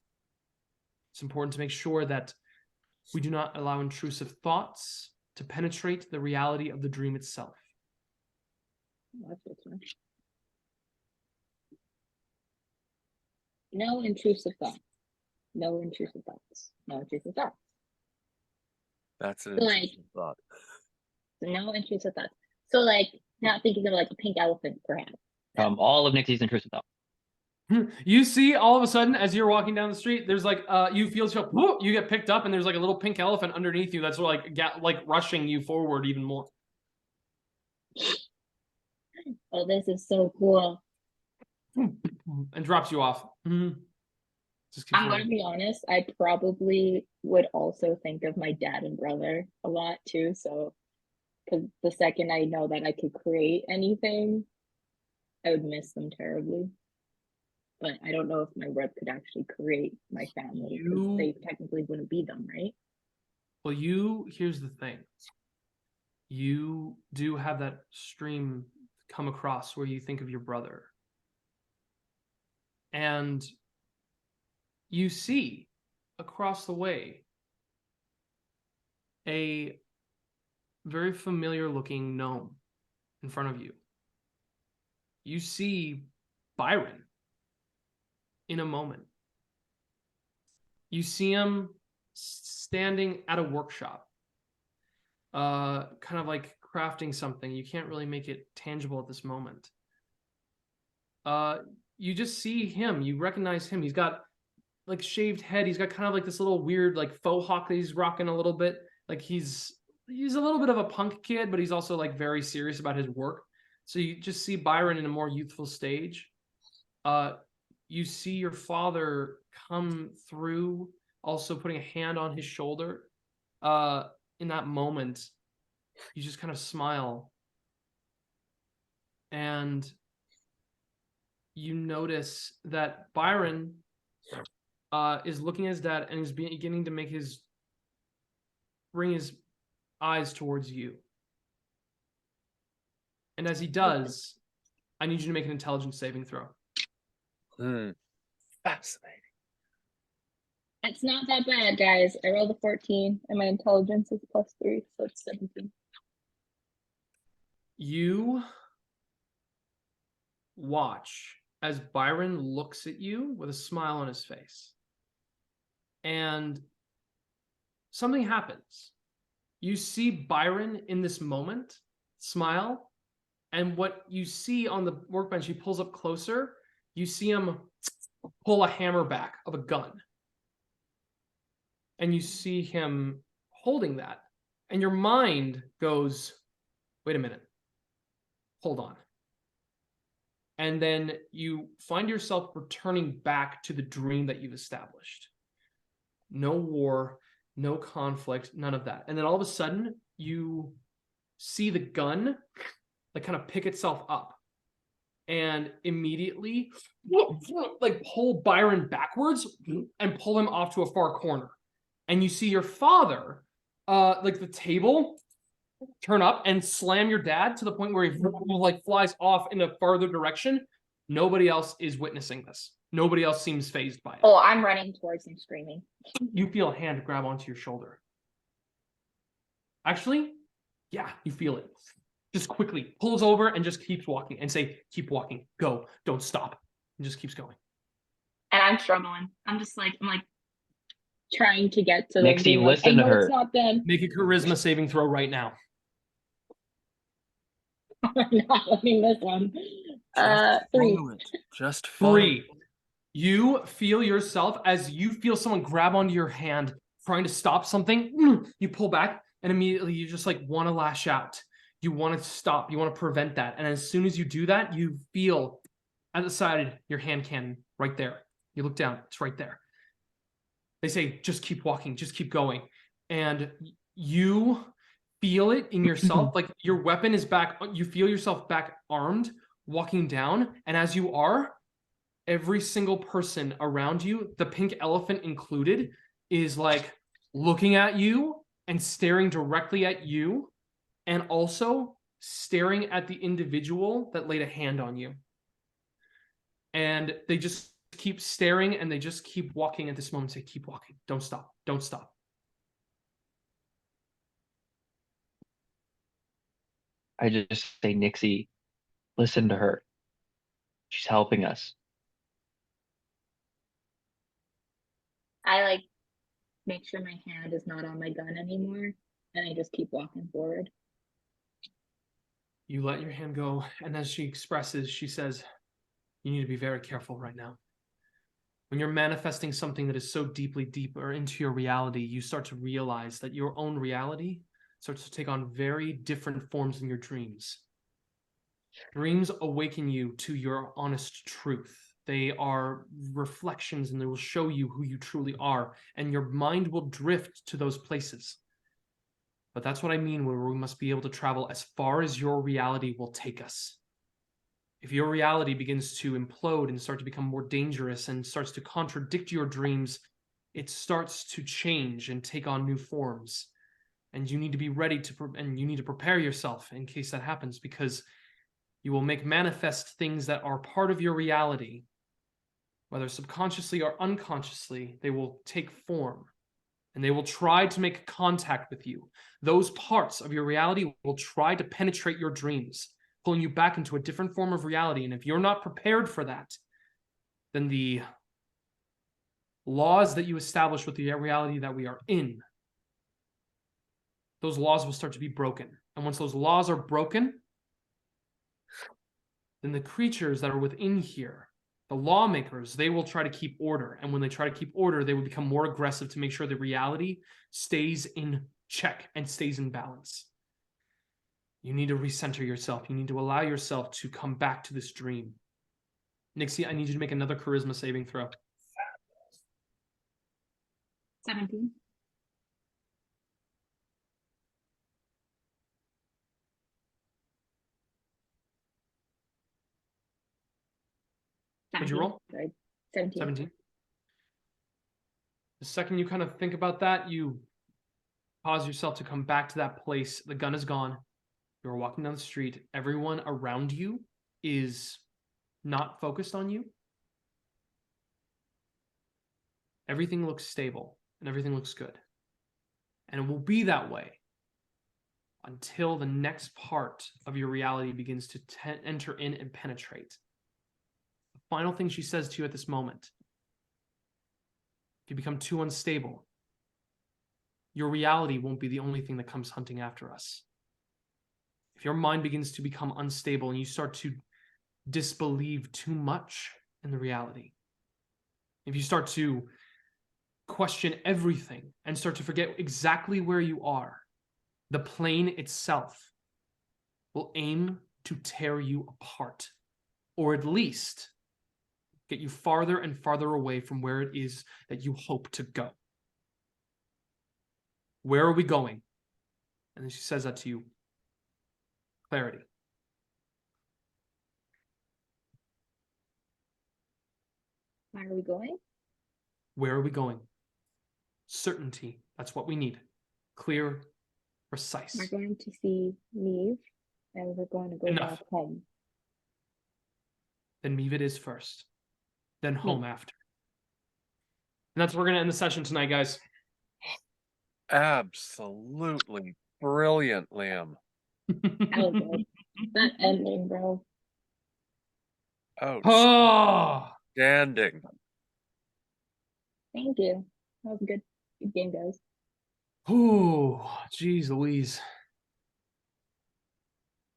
It's important to make sure that we do not allow intrusive thoughts to penetrate the reality of the dream itself. No intrusive thoughts. No intrusive thoughts. No intrusive thoughts. That's an Like- interesting thought. No intrusive thoughts. So like not thinking of like a pink elephant, perhaps. All of Nyxi's intrusive thoughts. You see, all of a sudden, as you're walking down the street, there's like, you feel yourself, whoop, you get picked up, and there's like a little pink elephant underneath you that's like rushing you forward even more. Oh, this is so cool. And drops you off. Just keeps I'm gonna running. be honest, I probably would also think of my dad and brother a lot too. So, because the second I know that I could create anything, I would miss them terribly. But I don't know if my rep could actually create my family, because You- they technically wouldn't be them, right? Well, here's the thing. You do have that stream come across where you think of your brother. And you see across the way a very familiar looking gnome in front of you. You see Byron in a moment. You see him standing at a workshop, kind of like crafting something. You can't really make it tangible at this moment. You just see him. You recognize him. He's got like shaved head. He's got kind of like this little weird like faux hawk that he's rocking a little bit. Like he's a little bit of a punk kid, but he's also like very serious about his work. So you just see Byron in a more youthful stage. You see your father come through, also putting a hand on his shoulder. In that moment, you just kind of smile. And you notice that Byron is looking at his dad and is beginning to bring his eyes towards you. And as he does, I need you to make an intelligence saving throw. Fascinating. It's not that bad, guys. I rolled a 14 and my intelligence is +3, so it's 17. You watch as Byron looks at you with a smile on his face. And something happens. You see Byron in this moment smile, and what you see on the workbench, he pulls up closer, you see him pull a hammer back of a gun. And you see him holding that. And your mind goes, wait a minute. Hold on. And then you find yourself returning back to the dream that you've established. No war, no conflict, none of that. And then all of a sudden, you see the gun like kind of pick itself up and immediately like pull Byron backwards and pull him off to a far corner. And you see your father, like the table, turn up and slam your dad to the point where he like flies off in a farther direction. Nobody else is witnessing this. Nobody else seems fazed by it. Oh, I'm running towards him screaming. You feel a hand grab onto your shoulder. Actually, yeah, you feel it. Just quickly pulls over and just keeps walking and say, keep walking, go, don't stop. And just keeps going. And I'm struggling. I'm like trying to get to Nyxi, them. listen to her. It's not them. Make a charisma saving throw right now. We're not winning this one. Just 3. follow it. Just follow 3. You feel yourself as you feel someone grab onto your hand, trying to stop something. You pull back, and immediately you just like want to lash out. You want to stop. You want to prevent that. And as soon as you do that, you feel at the side your hand cannon right there. You look down, it's right there. They say, just keep walking, just keep going. And you feel it in yourself, like your weapon is back. You feel yourself back armed, walking down. And as you are, every single person around you, the pink elephant included, is like looking at you and staring directly at you, and also staring at the individual that laid a hand on you. And they just keep staring, and they just keep walking at this moment. Say, keep walking. Don't stop. Don't stop. I just say, Nyxi, listen to her. She's helping us. I like make sure my hand is not on my gun anymore, and I just keep walking forward. You let your hand go, and as she expresses, she says, you need to be very careful right now. When you're manifesting something that is so deeper into your reality, you start to realize that your own reality starts to take on very different forms in your dreams. Dreams awaken you to your honest truth. They are reflections, and they will show you who you truly are, and your mind will drift to those places. But that's what I mean when we must be able to travel as far as your reality will take us. If your reality begins to implode and start to become more dangerous and starts to contradict your dreams, it starts to change and take on new forms. And you need to be ready and you need to prepare yourself in case that happens, because you will make manifest things that are part of your reality. Whether subconsciously or unconsciously, they will take form, and they will try to make contact with you. Those parts of your reality will try to penetrate your dreams, pulling you back into a different form of reality. And if you're not prepared for that, then the laws that you establish with the reality that we are in, those laws will start to be broken. And once those laws are broken, then the creatures that are within here, the lawmakers, they will try to keep order. And when they try to keep order, they will become more aggressive to make sure the reality stays in check and stays in balance. You need to recenter yourself. You need to allow yourself to come back to this dream. Nyxi, I need you to make another charisma saving throw. 17. What'd you roll? Sorry, 17. 17. The second you kind of think about that, you pause yourself to come back to that place. The gun is gone. You're walking down the street. Everyone around you is not focused on you. Everything looks stable and everything looks good. And it will be that way until the next part of your reality begins to enter in and penetrate. The final thing she says to you at this moment: if you become too unstable, your reality won't be the only thing that comes hunting after us. If your mind begins to become unstable and you start to disbelieve too much in the reality, if you start to question everything and start to forget exactly where you are, the plane itself will aim to tear you apart, or at least get you farther and farther away from where it is that you hope to go. Where are we going? And then she says that to you. Clarity. Where are we going? Where are we going? Certainty. That's what we need. Clear, precise. We're going to see Neve, and we're going to go Enough. back home. Then Meve it is first. Then home after. And that's where we're going to end the session tonight, guys. Absolutely brilliant, Liam. That was good. That ending, bro. Oh, Outstanding. Thank you. That was a good game, guys. oh, geez Louise.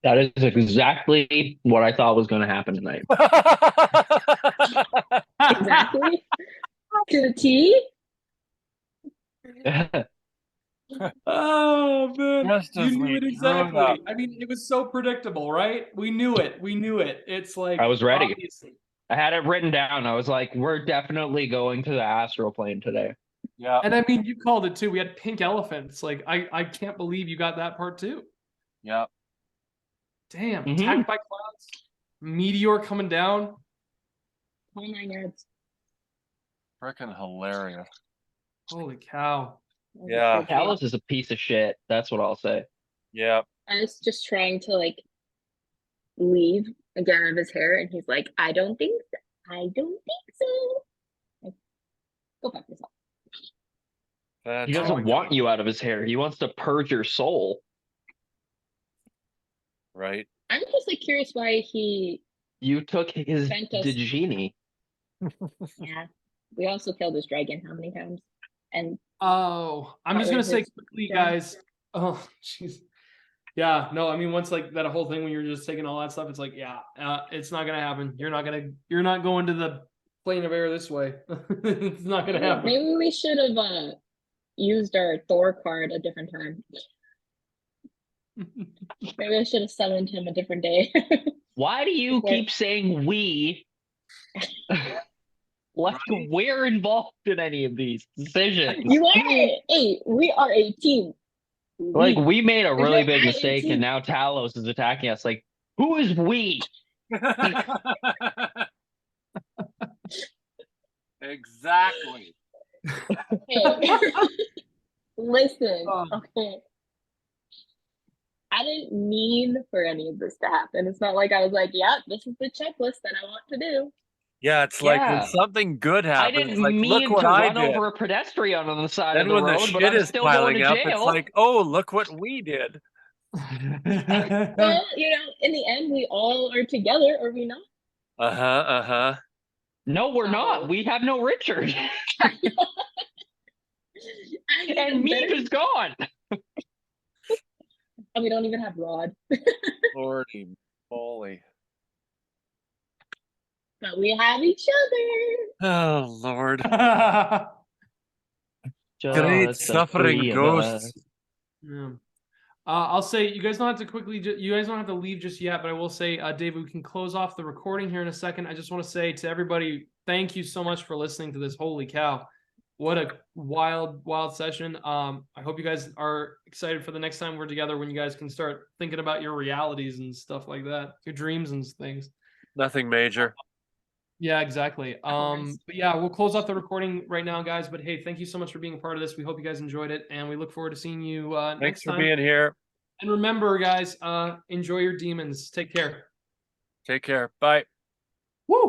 That is exactly what I thought was going to happen tonight. Exactly. To the T. Oh man, Just you as knew we it grew exactly. up. I mean, it was so predictable, right? We knew it. We knew it. It's like I was ready. obviously. I had it written down. I was like, we're definitely going to the astral plane today. Yeah, And I mean, you called it too. We had pink elephants. Like, I can't believe you got that part too. yeah. Damn, Mhm. attacked by clouds, meteor coming down. All 9 yards. Freaking hilarious. Holy cow! That was Yeah. a good game. Talos is a piece of shit. That's what I'll say. Yeah. I was just trying to like leave and get out of his hair, and he's like, "I don't think so. I don't think so." Like, go fuck yourself. That's He doesn't want you out of his hair. He wants to purge your soul. right. I'm just like curious why he. You took his Sent us- Digini. Yeah, we also killed his dragon. How many times? And Oh, I'm Got just gonna rid of say his quickly, dragon. guys. Oh, jeez. Yeah, no, I mean, once like that whole thing when you're just taking all that stuff, it's like, yeah, it's not gonna happen. You're not going to the plane of air this way. It's not gonna happen. maybe we should have used our Thor card a different time. Maybe I should have summoned him a different day. Why do you Okay. keep saying we? Like Right. we're involved in any of these decisions. You are we are a team. Like we made a If really you're big at mistake, 18 and now Talos is attacking us. Like, who is we? Exactly. Okay. Listen, Oh. okay. I didn't mean for any of this to happen. It's not like I was like, yeah, this is the checklist that I want to do. Yeah, it's like when Yeah. something good I happens, didn't it's like, look mean what to I run did. over a pedestrian on the side Then of the when the road, but shit I'm is still going piling to up, it's jail. like, oh, look what we did. Well, in the end, we all are together, are we not? Uh-huh, uh-huh. No, we're So- not. We have no Richard. I'm And even Meep better. is gone. And we don't even have Rod. Lordy moly. But we have each other. Oh, Lord. Just the suffering three of ghosts. us. Yeah. I'll say you guys don't have to quickly. You guys don't have to leave just yet, but I will say, David, we can close off the recording here in a second. I just want to say to everybody, thank you so much for listening to this. Holy cow, what a wild, wild session. I hope you guys are excited for the next time we're together, when you guys can start thinking about your realities and stuff like that, your dreams and things. Nothing major. Yeah, exactly. course. But yeah, we'll close off the recording right now, guys. But hey, thank you so much for being a part of this. We hope you guys enjoyed it, and we look forward to seeing you Thanks next for time. being here. And remember, guys, enjoy your demons. Take care. Take care. Bye.